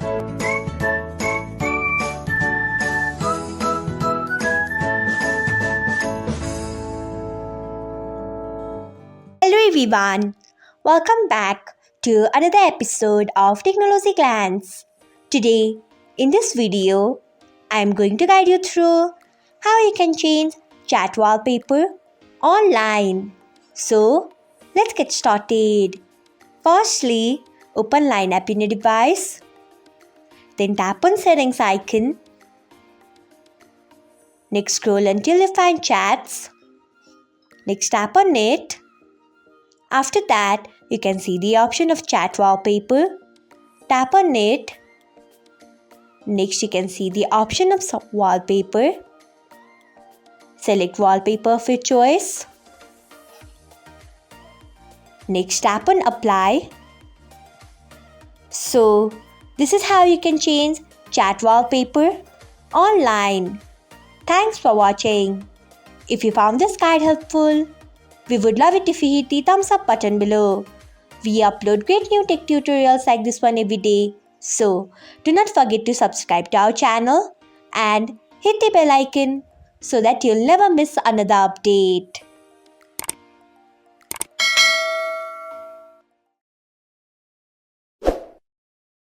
Hello everyone, welcome back to another episode of Technologyglance. Today, in this video, I am going to guide you through how you can change chat wallpaper online. So, let's get started. Firstly, open Line app in your device. Then tap on Settings icon. Next, scroll until you find Chats. Next, tap on it. After that, you can see the option of chat wallpaper. Tap on it. Next, you can see the option of wallpaper. Select wallpaper of your choice. Next, tap on apply. So, this is how you can change chat wallpaper online. Thanks for watching. If you found this guide helpful, we would love it if you hit the thumbs up button below. We upload great new tech tutorials like this one every day. So, do not forget to subscribe to our channel and hit the bell icon so that you'll never miss another update.